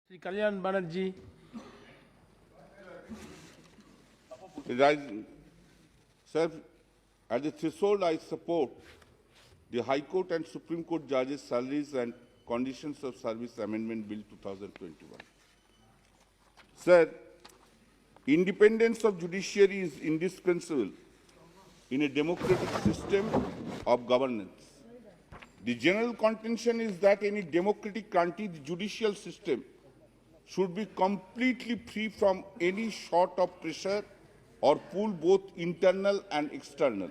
Sri Kalyan Banerjee. Sir, at the threshold, I support the High Court and Supreme Court judges' salaries and conditions of service amendment bill 2021. Sir, independence of judiciary is indispensable in a democratic system of governance. The general contention is that any democratic country, the judicial system should be completely free from any sort of pressure or pull, both internal and external.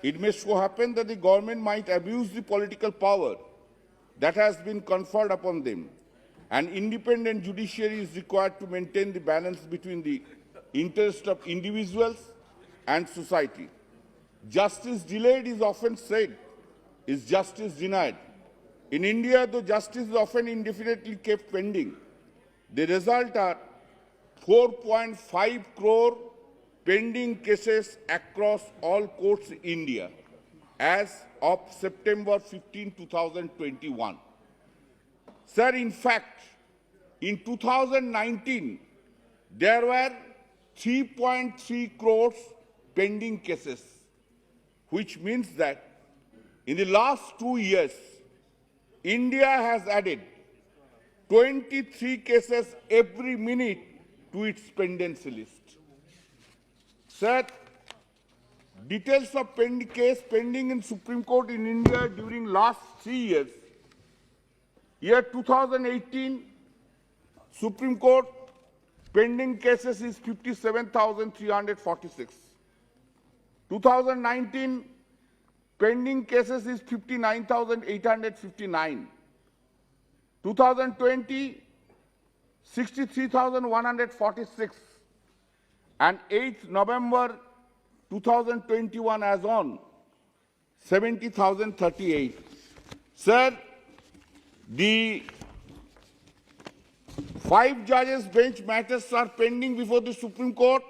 It may so happen that the government might abuse the political power that has been conferred upon them. An independent judiciary is required to maintain the balance between the interest of individuals and society. Justice delayed is often said is justice denied. In India, though justice is often indefinitely kept pending, the result are 4.5 crore pending cases across all courts in India as of September 15, 2021. Sir, in fact, in 2019, there were 3.3 crores pending cases, which means that in the last 2 years, India has added 23 cases every minute to its pendency list. Sir, details of case pending in Supreme Court in India during last 3 years. Year 2018, Supreme Court pending cases is 57,346. 2019, pending cases is 59,859. 2020, 63,146. And 8th November 2021 as on 70,038. Sir, the 5 judges bench matters are pending before the Supreme Court.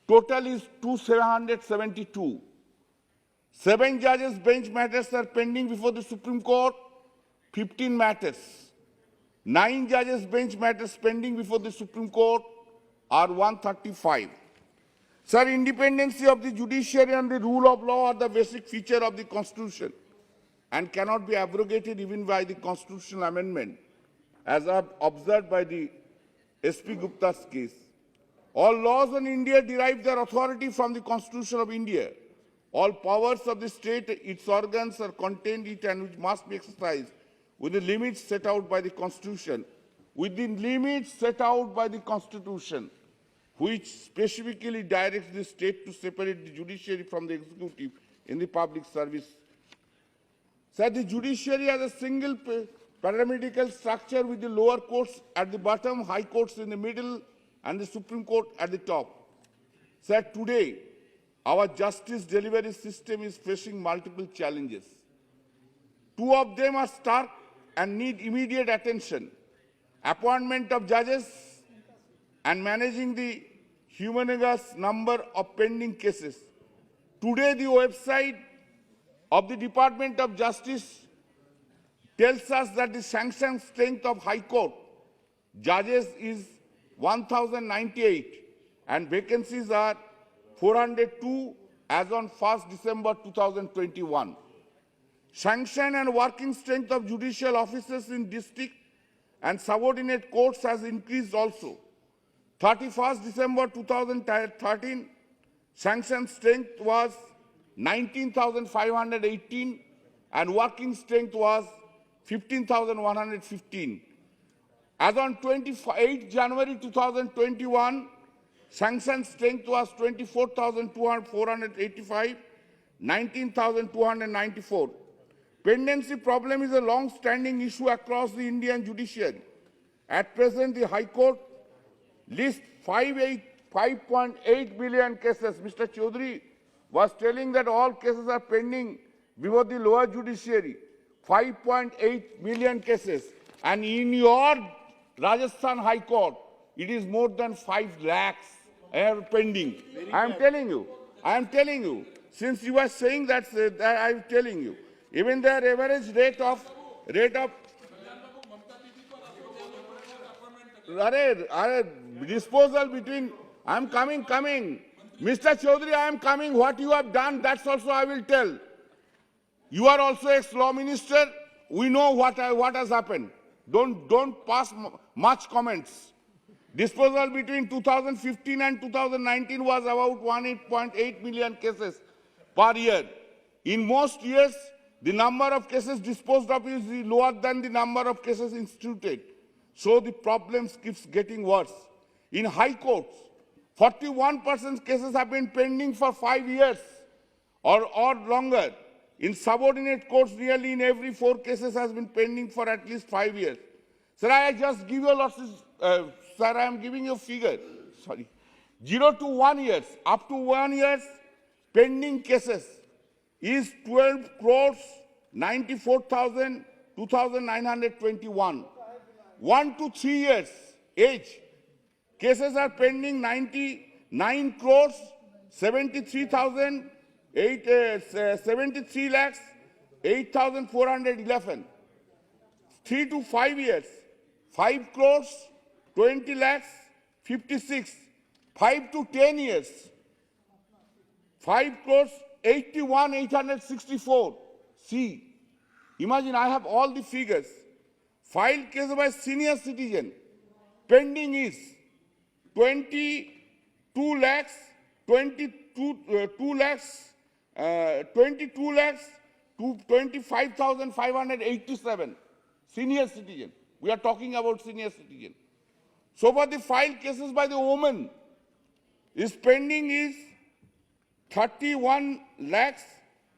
Total is 2,772. 7 judges bench matters are pending before the Supreme Court. 15 matters. 9 judges bench matters pending before the Supreme Court are 135. Sir, independency of the judiciary and the rule of law are the basic feature of the Constitution and cannot be abrogated even by the constitutional amendment, as observed by the S.P. Gupta's case. All laws in India derive their authority from the Constitution of India. All powers of the state, its organs are contained in it and which must be exercised within the limits set out by the Constitution. Within limits set out by the Constitution, which specifically directs the state to separate the judiciary from the executive in the public service. Sir, the judiciary has a single paramedical structure with the lower courts at the bottom, high courts in the middle, and the Supreme Court at the top. Sir, today, our justice delivery system is facing multiple challenges. 2 of them are stark and need immediate attention: appointment of judges and managing the humongous number of pending cases. Today, the website of the Department of Justice tells us that the sanctioned strength of High Court judges is 1,098 and vacancies are 402 as on 1st December 2021. Sanction and working strength of judicial officers in district and subordinate courts has increased also. 31st December 2013, sanction strength was 19,518 and working strength was 15,115. As on 28 January 2021, sanction strength was 24,485, 19,294. Pendency problem is a long-standing issue across the Indian judiciary. At present, the High Court lists 5.8 million cases. Mr. Chaudhary was telling that all cases are pending before the lower judiciary. 5.8 million cases. And in your Rajasthan High Court, it is more than 5 lakhs pending. I am telling you. Since you are saying that I am telling you. Even their average rate of Disposal between, I am coming. Mr. Chaudhary, I am coming. What you have done, that's also I will tell. You are also ex-law minister. We know what has happened. Don't pass much comments. Disposal between 2015 and 2019 was about 18.8 million cases per year. In most years, the number of cases disposed of is lower than the number of cases instituted. So the problems keeps getting worse. In high courts, 41% cases have been pending for 5 years or longer. In subordinate courts, nearly in every 4 cases has been pending for at least 5 years. Sir, I just give you sir, I am giving you a figure. 0 to 1 years, up to 1 year, pending cases is 12 crores 94,221. 1 to 3 years age, cases are pending 99 crores 73 lakhs 8,411. 3 to 5 years, 5 crores 20 lakhs 56. 5 to 10 years, 5 crores 81,864. See, imagine I have all the figures. Filed case by senior citizen, pending is 22 lakhs 25,587. Senior citizen. We are talking about senior citizen. So for the filed cases by the woman, is pending is 31 lakhs,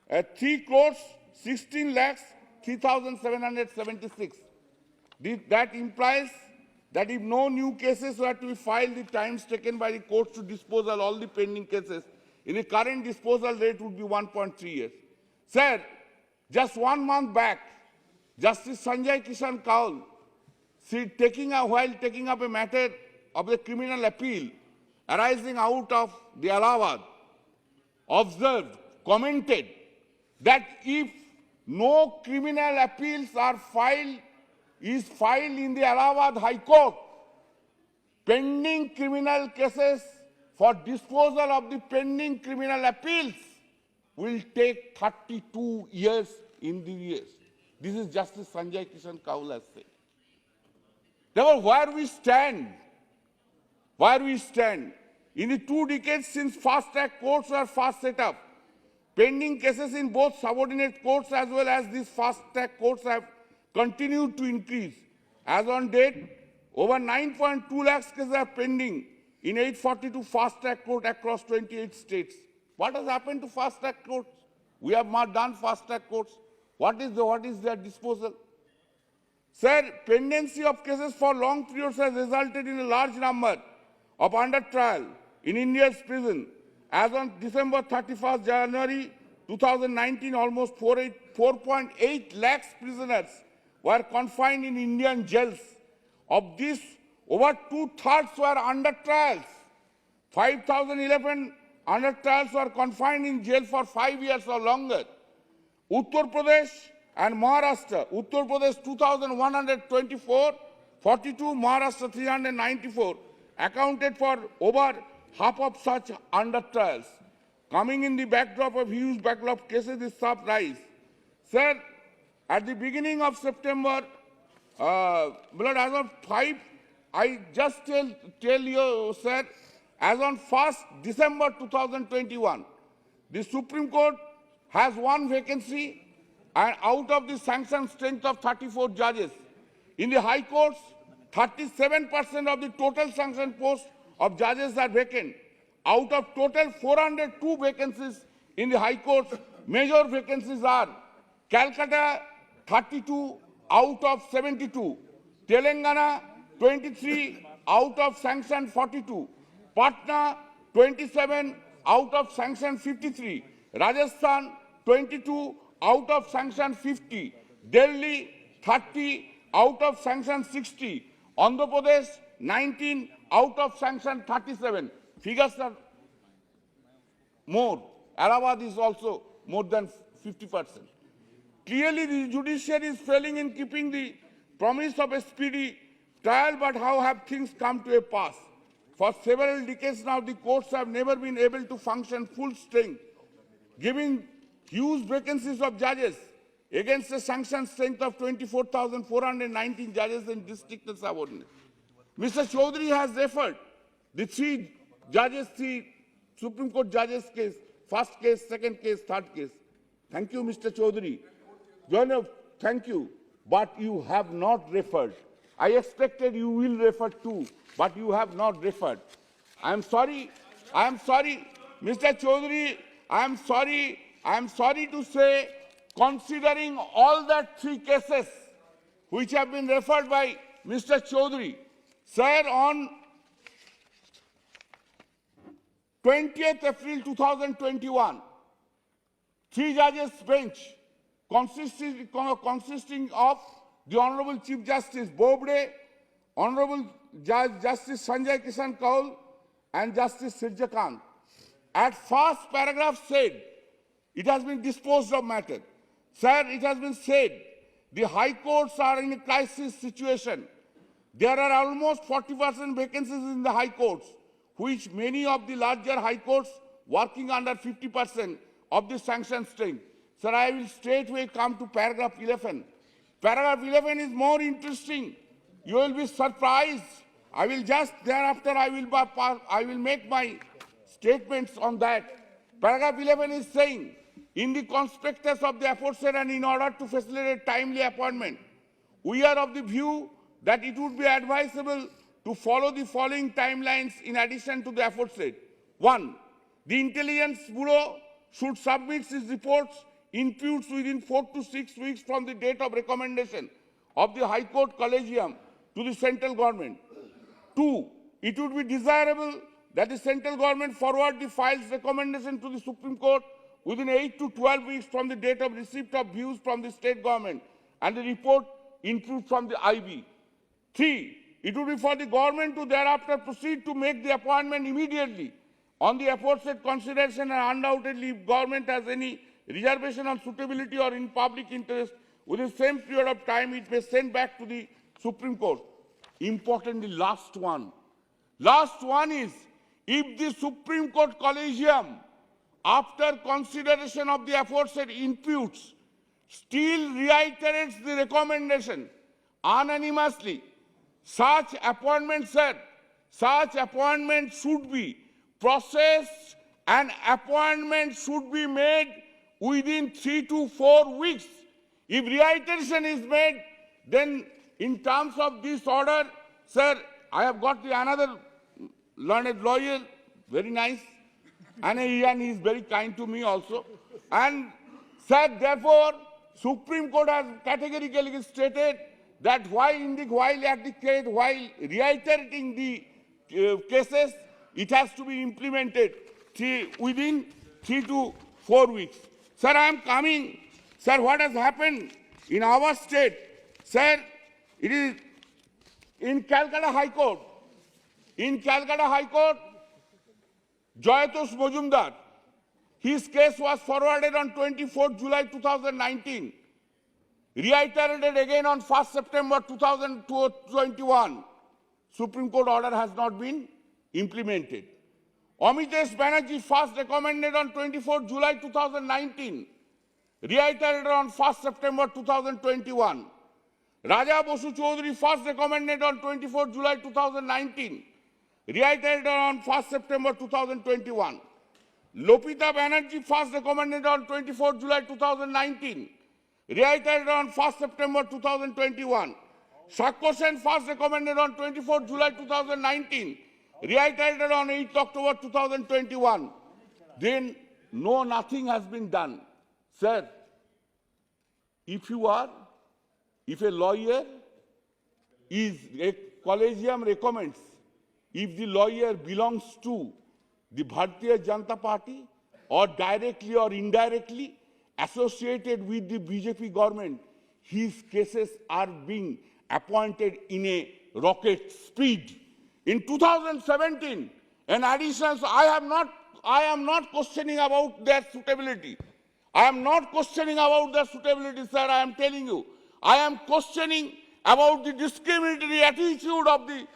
3 crores, 16 lakhs, 3,776. That implies that if no new cases were to be filed, the times taken by the courts to dispose of all the pending cases, in the current disposal rate would be 1.3 years. Sir, just 1 month back, Justice Sanjay Kishan Kaul, while taking up a matter of the criminal appeal arising out of the Allahabad, observed, commented that if no criminal appeals are filed in the Allahabad High Court, pending criminal cases for disposal of the pending criminal appeals will take 32 years in the years. This is Justice Sanjay Kishan Kaul has said. Therefore, where we stand, in the 2 decades since fast-track courts were first set up, pending cases in both subordinate courts as well as these fast-track courts have continued to increase. As on date, over 9.2 lakhs cases are pending in 842 fast-track courts across 28 states. What has happened to fast-track courts? We have not done fast-track courts. What is their disposal? Sir, pendency of cases for long periods has resulted in a large number of under trial in India's prison. As on December 31st, January 2019, almost 4.8 lakhs prisoners were confined in Indian jails. Of this, over 2/3 were under trials. 5,011 under trials were confined in jail for 5 years or longer. Uttar Pradesh and Maharashtra, Uttar Pradesh 2,124, 42, Maharashtra 394, accounted for over half of such under trials. Coming in the backdrop of huge backlog of cases, this sharp rise. Sir, at the beginning of September, as on 5, I just tell you, sir, as on 1st December 2021, the Supreme Court has 1 vacancy, and out of the sanctioned strength of 34 judges. In the High Courts, 37% of the total sanctioned posts of judges are vacant. Out of total 402 vacancies in the High Courts, major vacancies are Calcutta 32 out of 72, Telangana 23 out of sanctioned 42, Patna 27 out of sanctioned 53, Rajasthan 22 out of sanction 50, Delhi 30 out of sanction 60, Andhra Pradesh 19 out of sanction 37. Figures are more. Allahabad is also more than 50%. Clearly, the judiciary is failing in keeping the promise of a speedy Trial, but how have things come to a pass? For several decades now, the courts have never been able to function full strength, giving huge vacancies of judges against a sanctioned strength of 24,419 judges in district and subordinate. Mr. Chaudhary has referred the three Supreme Court judges case, first case, second case, third case. Thank you, Mr. Chaudhary. Thank you, but you have not referred. I expected you will refer too, but you have not referred. I am sorry, Mr. Chaudhary, I am sorry to say, considering all that three cases which have been referred by Mr. Chaudhary, sir, on 20th April 2021, three judges bench consisting of the Honorable Chief Justice Bobde, Honorable Justice Sanjay Kishan Kaul, and Justice Sirja Kant. At first paragraph said, it has been disposed of matter. Sir, it has been said, the high courts are in a crisis situation. There are almost 40% vacancies in the high courts, which many of the larger high courts working under 50% of the sanctioned strength. Sir, I will straightway come to paragraph 11. Paragraph 11 is more interesting. You will be surprised. I will just thereafter I will make my statements on that. Paragraph 11 is saying, in the conspectus of the aforesaid and in order to facilitate timely appointment, we are of the view that it would be advisable to follow the following timelines in addition to the aforesaid. 1. The Intelligence Bureau should submit its reports inputs within 4 to 6 weeks from the date of recommendation of the High Court Collegium to the central government. 2. It would be desirable that the central government forward the file's recommendation to the Supreme Court within 8 to 12 weeks from the date of receipt of views from the state government and the report input from the IB. 3. It would be for the government to thereafter proceed to make the appointment immediately on the aforesaid consideration, and undoubtedly if government has any reservation on suitability or in public interest, within the same period of time, it may send back to the Supreme Court. Importantly, last one. Last one is, if the Supreme Court Collegium, after consideration of the aforesaid inputs, still reiterates the recommendation unanimously, such appointment, sir, such appointment should be processed and appointment should be made within 3 to 4 weeks. If reiteration is made, then in terms of this order, sir, I have got another learned lawyer, very nice, and he is very kind to me also. And sir, therefore, Supreme Court has categorically stated that while reiterating the cases, it has to be implemented within 3 to 4 weeks. Sir, I am coming. Sir, what has happened in our state? Sir, it is in Calcutta High Court. In Calcutta High Court, Jayatosh Majumdar, his case was forwarded on 24 July 2019, reiterated again on 1st September 2021. Supreme Court order has not been implemented. Amitesh Banerjee first recommended on 24 July 2019, reiterated on 1st September 2021. Raja Bosu Chaudhary first recommended on 24 July 2019, reiterated on 1st September 2021. Lopita Banerjee first recommended on 24 July 2019, reiterated on 1st September 2021. Sakko Sen first recommended on 24 July 2019, reiterated on 8th October 2021. Then nothing has been done. Sir, if a lawyer is, a collegium recommends, if the lawyer belongs to the Bharatiya Janata Party or directly or indirectly associated with the BJP government, his cases are being appointed in a rocket speed. In 2017, in addition, I am not questioning about their suitability. I am not questioning about their suitability, sir, I am telling you. I am questioning about the discriminatory attitude of the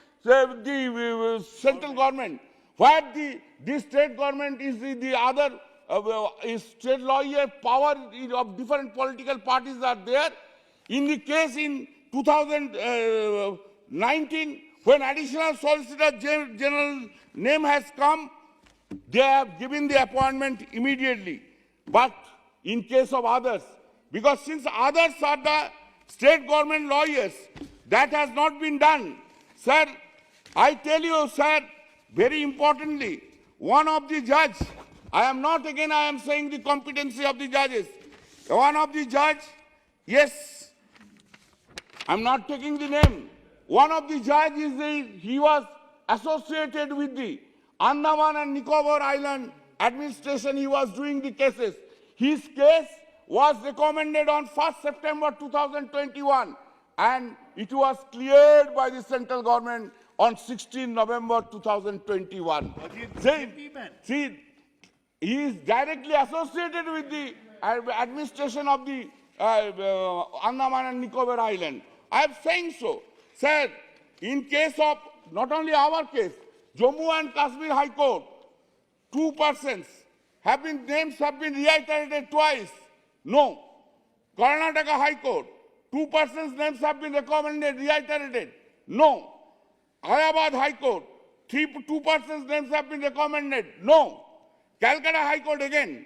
central government, where the state government is the other is state lawyer power of different political parties are there. In the case in 2019, when Additional Solicitor General name has come, they have given the appointment immediately. But in case of others, because since others are the state government lawyers, that has not been done. Sir, I tell you, sir, very importantly, one of the judge, I am saying the competency of the judges. One of the judge, yes, I'm not taking the name. One of the judge he was associated with the Andaman and Nicobar Island administration. He was doing the cases. His case was recommended on 1st September 2021, and it was cleared by the central government on 16 November 2021. See, he is directly associated with the administration of the Andaman and Nicobar Island. I am saying so. Sir, in case of not only our case, Jammu and Kashmir High Court, 2 persons names have been reiterated twice. No. Karnataka High Court, 2 persons' names have been reiterated. No. Allahabad High Court, 2 persons' names have been recommended. No. Calcutta High Court again,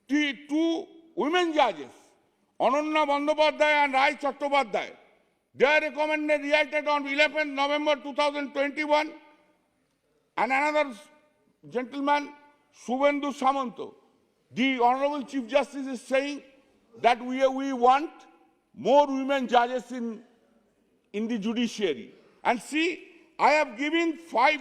2 women judges, Ananya Bandyopadhyay and Rai Chattopadhyay. They are reiterated on 11th November 2021. And another gentleman, Subhendu Samanto. The Honorable Chief Justice is saying that we want more women judges in the judiciary. And see, I have given 3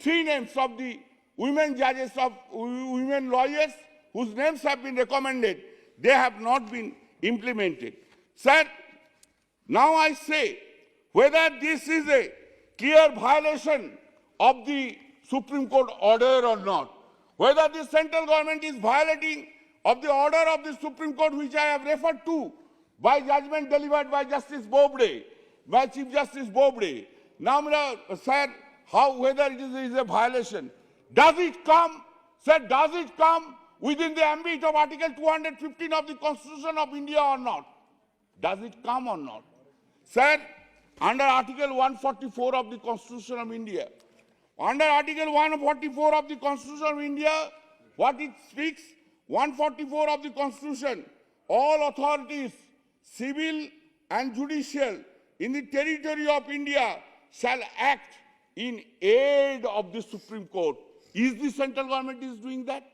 names of the women judges, of women lawyers whose names have been recommended. They have not been implemented. Sir, now I say, whether this is a clear violation of the Supreme Court order or not, whether the central government is violating of the order of the Supreme Court, which I have referred to by judgment delivered by Justice Bobde, by Chief Justice Bobde. Now, sir, whether it is a violation, does it come, sir, does it come within the ambit of Article 215 of the Constitution of India or not? Does it come or not? Sir, under Article 144 of the Constitution of India, under Article 144 of the Constitution of India, what it speaks, 144 of the Constitution, all authorities, civil and judicial, in the territory of India shall act in aid of the Supreme Court. Is the central government is doing that?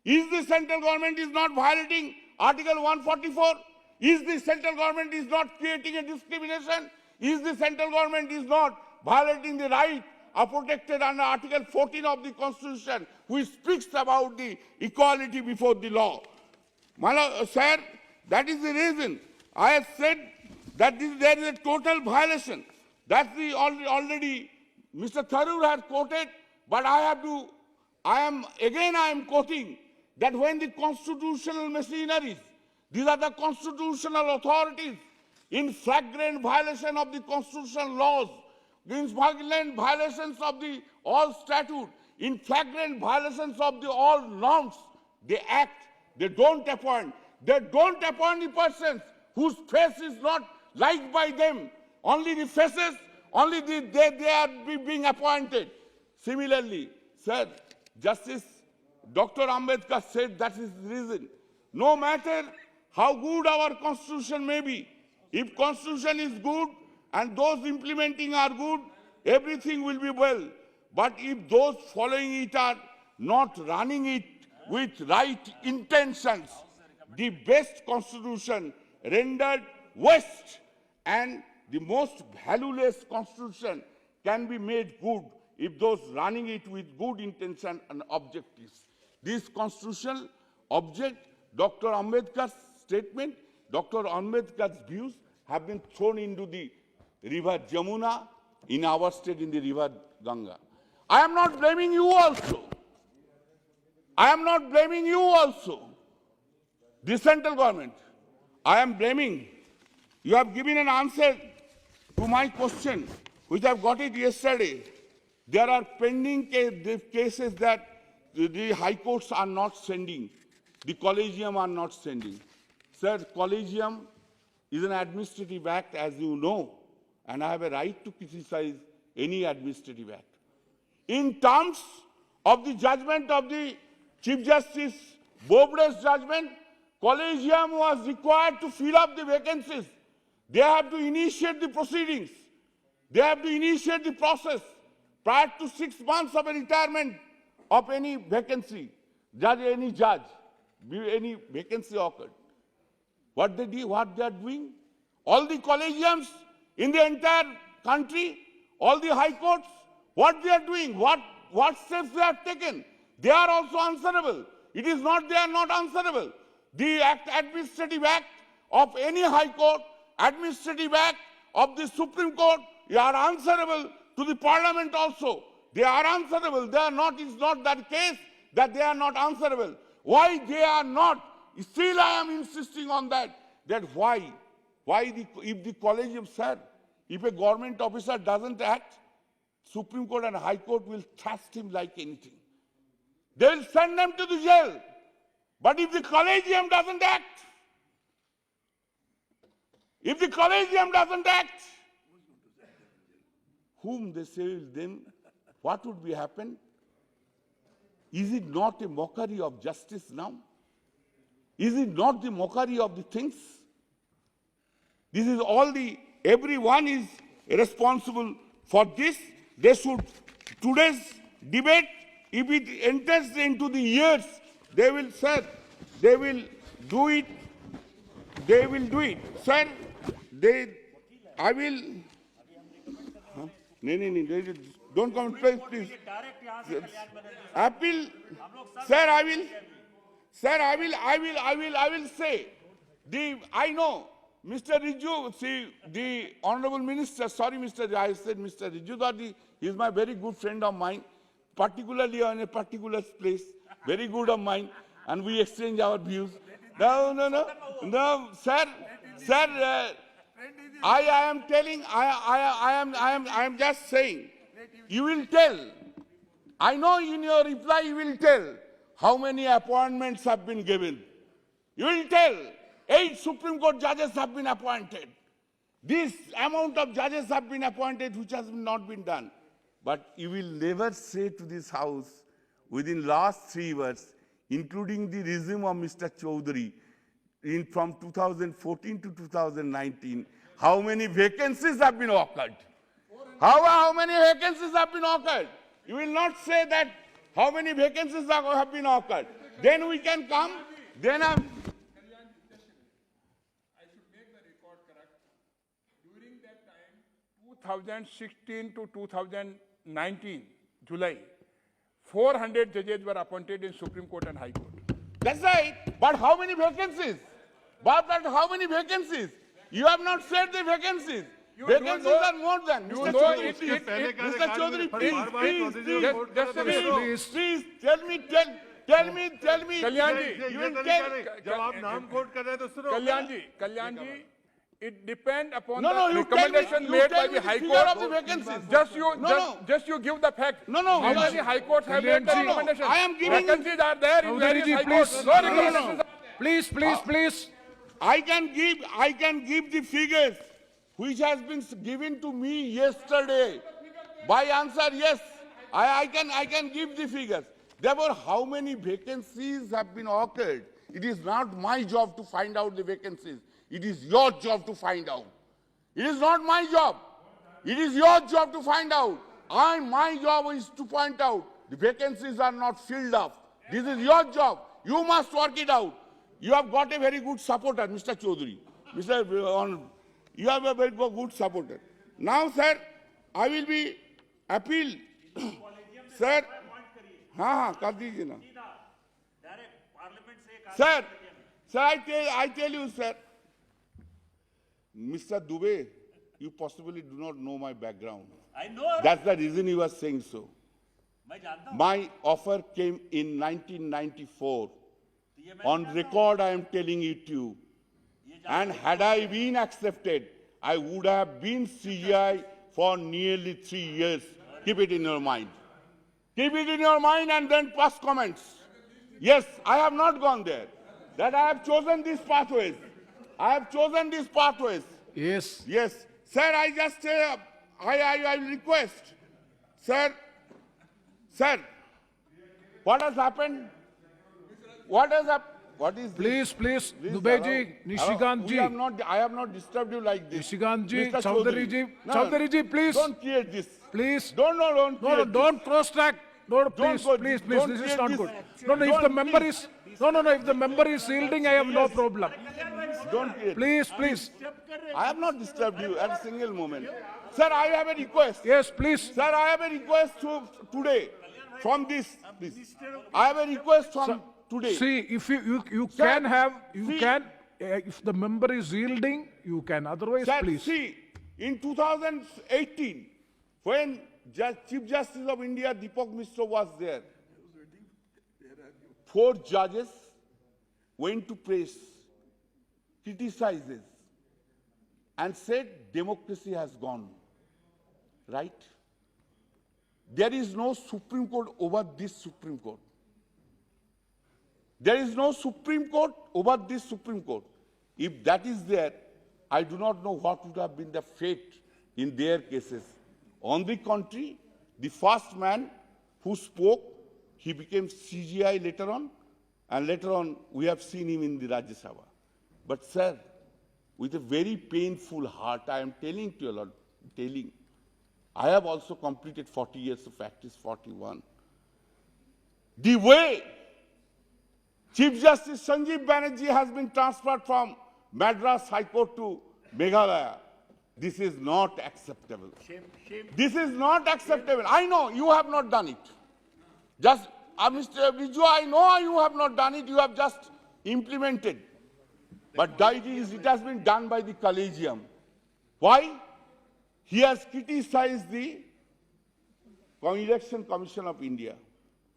Is the central government is not violating Article 144? Is the central government is not creating a discrimination? Is the central government is not violating the right are protected under Article 14 of the Constitution, which speaks about the equality before the law? Sir, that is the reason I have said that there is a total violation. That's the already Mr. Tharoor has quoted, but I am quoting that when the constitutional machineries, these are the constitutional authorities, in flagrant violation of the constitutional laws, in flagrant violations of the all statute, in flagrant violations of the all norms, they act, they don't appoint. They don't appoint the persons whose face is not liked by them. Only the faces, only they are being appointed. Similarly, sir, Justice Dr. Ambedkar said that is the reason. No matter how good our constitution may be, if constitution is good and those implementing are good, everything will be well. But if those following it are not running it with right intentions, the best constitution rendered waste, and the most valueless constitution can be made good if those running it with good intention and objectives. This constitutional object, Dr. Ambedkar's statement, Dr. Ambedkar's views have been thrown into the river Jamuna, in our state in the river Ganga. I am not blaming you also. I am not blaming you also, the central government. I am blaming. You have given an answer to my question, which I got it yesterday. There are pending cases that the high courts are not sending, the collegium are not sending. Sir, collegium is an administrative act, as you know, and I have a right to criticize any administrative act. In terms of the judgment of the Chief Justice Bobde's judgment, collegium was required to fill up the vacancies. They have to initiate the proceedings. They have to initiate the process prior to 6 months of a retirement of any vacancy, any judge, any vacancy occurred. What they do, what they are doing? All the collegiums in the entire country, all the high courts, what they are doing, what steps they have taken, they are also answerable. It is not they are not answerable. The administrative act of any high court, administrative act of the Supreme Court, they are answerable to the Parliament also. They are answerable. They are not. It's not that case that they are not answerable. Why they are not? Still, I am insisting on that. That why? If the collegium said, if a government officer doesn't act, Supreme Court and High Court will thrust him like anything. They will send them to the jail. But if the collegium doesn't act, whom they say then, what would be happen? Is it not a mockery of justice now? Is it not the mockery of the things? This is all everyone is responsible for this. They should, today's debate, if it enters into the years, they will, sir, they will do it. They will do it. Sir, I will. No, don't come, please. Appeal, sir, I will say, I know, Mr. Riju, see, the Honorable Minister, sorry, I said Mr. Riju, he is my very good friend of mine, particularly on a particular place, very good of mine, and we exchange our views. No, sir, I am telling, I am just saying, you will tell. I know in your reply you will tell how many appointments have been given. You will tell 8 Supreme Court judges have been appointed. This amount of judges have been appointed which has not been done. But you will never say to this House within last 3 years, including the regime of Mr. Chaudhary, from 2014 to 2019, how many vacancies have been occurred? How many vacancies have been occurred? You will not say that how many vacancies have been occurred. Then we can come. Then I should make the record correct. During that time, 2016 to 2019, July, 400 judges were appointed in Supreme Court and High Court. That's right. But how many vacancies? You have not said the vacancies. Vacancies are more than. Mr. Chaudhary, please tell me. Kalyan ji, it depends upon the recommendation made by the High Court. Of the vacancies. Just you give the fact. No. How many High Courts have made the recommendation? I am giving. Vacancies are there in various High Courts. No recommendations. Please. I can give the figures which has been given to me yesterday. By answer, yes. I can give the figures. Therefore, how many vacancies have been occurred? It is not my job to find out the vacancies. It is your job to find out. It is not my job. It is your job to find out. My job is to point out the vacancies are not filled up. This is your job. You must work it out. You have got a very good supporter, Mr. Chaudhary. You have a very good supporter. Now, sir, I will be appeal. Sir, कर दीजिए ना. Sir, I tell you, sir, Mr. Dubey, you possibly do not know my background. I know. That's the reason you are saying so. My offer came in 1994. On record, I am telling it to you. And had I been accepted, I would have been CGI for nearly 3 years. Keep it in your mind. Keep it in your mind and then pass comments. Yes, I have not gone there. That I have chosen these pathways. I have chosen these pathways. Yes. Yes. Sir, I just I request. Sir, what has happened? What has happened? What is this? Please, Please Dubey allow- ji, We Nishikant ji, have not, I have not disturbed you like this. Nishikant ji, Mr. Chaudhary ji, No, Chaudhary ji, please, Don't create this. please. Don't No, create don't cross-track. No, please, go- please, don't this is create not this. good. No, if the Don't, member please. is, no, if the member is yielding, I have no problem. this. Don't create. Please. I have not disturbed you at a single moment. Sir, I have a request. Yes, please. Sir, I have a request today from this. Please. I have a request from today. See, if you Sir, can have, see- if the member is yielding, you can. Otherwise, Sir, please. see, in 2018, when Chief Justice of India Deepak Mishra was there, 4 judges went to press, criticizes, and said democracy has gone. Right? There is no Supreme Court over this Supreme Court. There is no Supreme Court over this Supreme Court. If that is there, I do not know what would have been the fate in their cases. On the contrary, the first man who spoke, he became CGI later on, and later on we have seen him in the Rajya Sabha. But sir, with a very painful heart, I am telling to you, Lord, I have also completed 40 years of practice, 41. The way Chief Justice Sanjeev Banerjee has been transferred from Madras High Court to Meghalaya, this is not acceptable. This is not acceptable. I know you have not done it. Just, Mr. Riju, I know you have not done it. You have just implemented. But it has been done by the Collegium. Why? He has criticized the Election Commission of India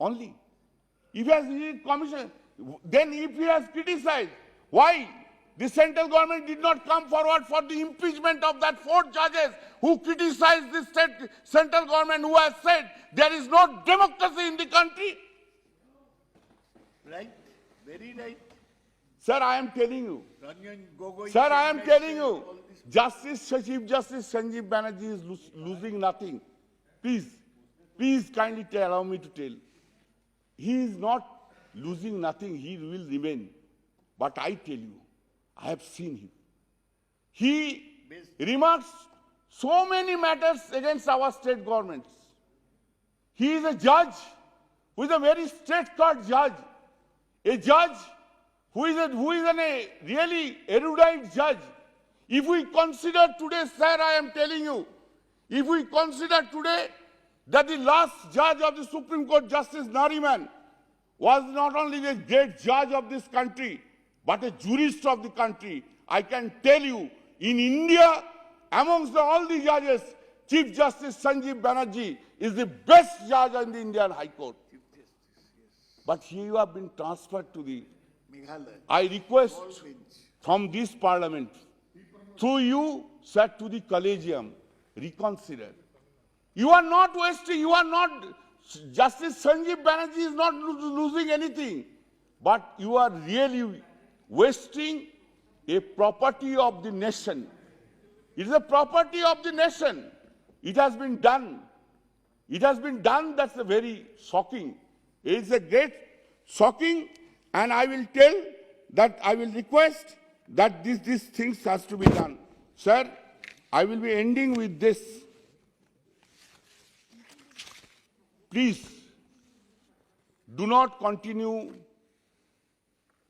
only. If he has then if he has criticized, why the central government did not come forward for the impeachment of that 4 judges who criticized the central government, who has said there is no democracy in the country? Right, very right. Sir, I am telling you. Ranjan Gogoi Sir, I am said telling that you, all this- Chief Justice Sanjeev Banerjee is losing nothing. Please kindly allow me to tell. He is not losing nothing, he will remain. But I tell you, I have seen him. He remarks so many matters against our state governments. He is a judge who is a very straight-cut judge. A judge who is a really erudite judge. If we consider today, sir, I am telling you, if we consider today that the last judge of the Supreme Court, Justice Nariman, was not only the great judge of this country, but a jurist of the country, I can tell you, in India, amongst all the judges, Chief Justice Sanjeev Banerjee is the best judge in the Indian High Court. But here you have been transferred to the... Meghalaya. I request All bench. from this parliament, through you, sir, to the Collegium, reconsider. You are not wasting, you are not, Justice Sanjeev Banerjee is not losing anything, but you are really wasting a property of the nation. It is a property of the nation. It has been done. It has been done, that's a very shocking. It is a great shocking, and I will tell that I will request that these things has to be done. Sir, I will be ending with this. Please, do not continue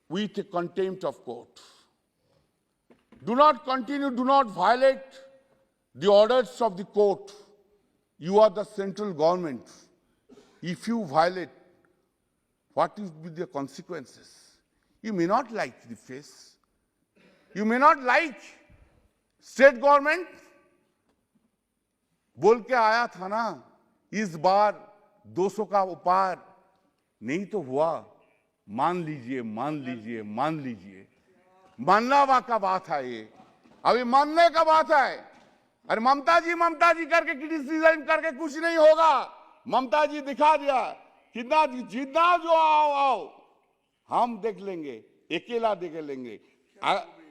with a contempt of court. Do not continue, do not violate the orders of the court. You are the central government. If you violate, what will be the consequences? You may not like the face. You may not like state government. बोल के आया था ना, इस बार 200 का उपार नहीं तो हुआ, मान लीजिए, मान लीजिए, मान लीजिए, मानना का बात है ये, अभी मानने का बात है। अरे ममता जी करके क्रिटिसिज्म करके कुछ नहीं होगा। ममता जी दिखा दिया कितना जितना जो आओ हम देख लेंगे, अकेला देख लेंगे।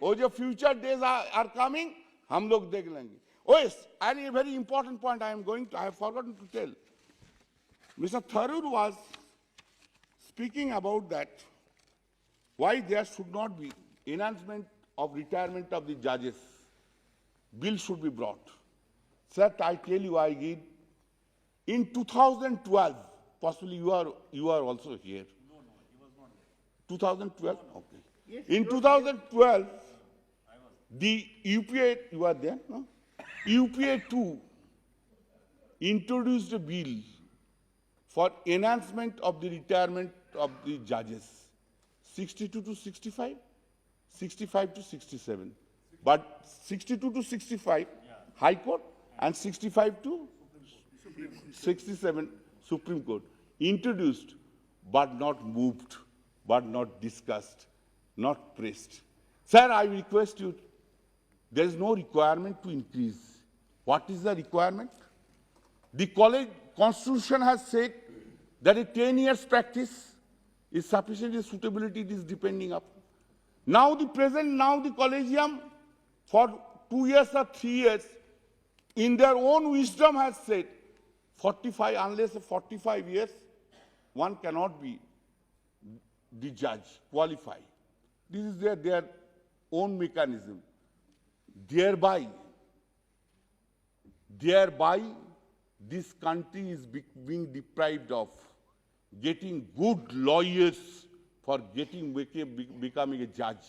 वो जो फ्यूचर डेज आर कमिंग, हम लोग देख लेंगे। Oh yes, and a very important point I have forgotten to tell. Mr. Tharoor was speaking about that, why there should not be enhancement of retirement of the judges. Bill should be brought. Sir, I tell you, I give in 2012, possibly you are also here. No, he was not there. 2012? Okay. Yes, In 2012, the UPA, you are there, no? UPA 2 introduced a bill for enhancement of the retirement of the judges, 62 to 65, 65 to 67. But 62 to 65, High Court, and 65 to 67, Supreme Court, introduced but not moved, but not discussed, not pressed. Sir, I request you, there is no requirement to increase. What is the requirement? The college constitution has said that a 10 years practice is sufficient, the suitability is depending upon. Now the collegium for 2 years or 3 years, in their own wisdom has said 45, unless 45 years, one cannot be the judge, qualified. This is their own mechanism. Thereby, this country is being deprived of getting good lawyers for becoming a judge.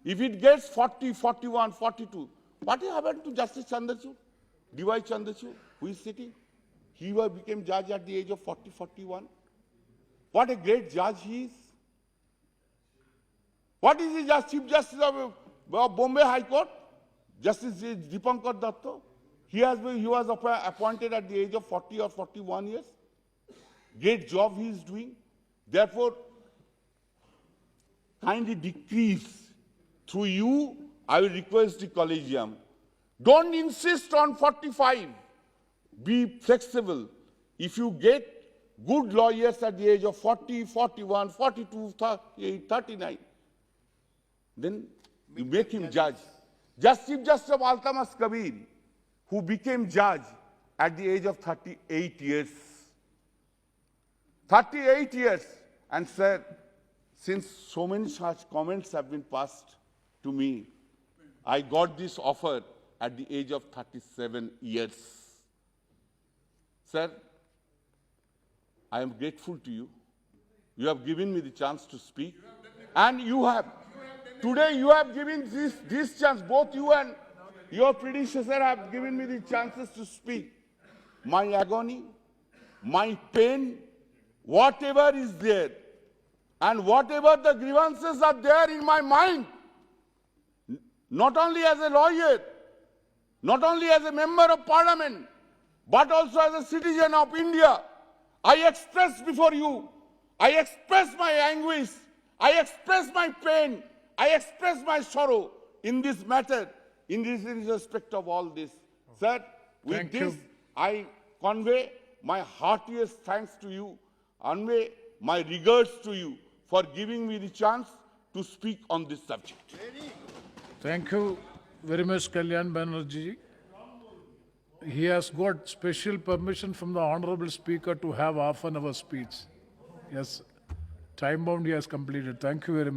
If it gets 40, 41, 42, what happened to Justice Chandrachud? D.Y. Chandrachud, who is sitting? He became judge at the age of 40, 41. What a great judge he is. What is the Chief Justice of Bombay High Court? Justice Dipankar Datta. He was appointed at the age of 40 or 41 years. Great job he is doing. Therefore, kindly decrease. Through you, I will request the collegium. Don't insist on 45. Be flexible. If you get good lawyers at the age of 40, 41, 42, 38, 39, then you make him judge. Chief Justice of Altamas Kabir, who became judge at the age of 38 years. 38 years. And sir, since so many such comments have been passed to me, I got this offer at the age of 37 years. Sir, I am grateful to you. You have given me the chance to speak. And today you have given this chance, both you and your predecessor have given me the chances to speak. My agony, my pain, whatever is there, and whatever the grievances are there in my mind, not only as a lawyer, not only as a member of parliament, but also as a citizen of India, I express before you, I express my anguish, I express my pain, I express my sorrow in this matter, in respect of all this. Sir, with Thank this, you. I convey my heartiest thanks to you, convey my regards to you for giving me the chance to speak on this subject. Thank you very much, Kalyan Banerjee. He has got special permission from the Honorable Speaker to have half an hour speech. Yes, time bound he has completed. Thank you very much.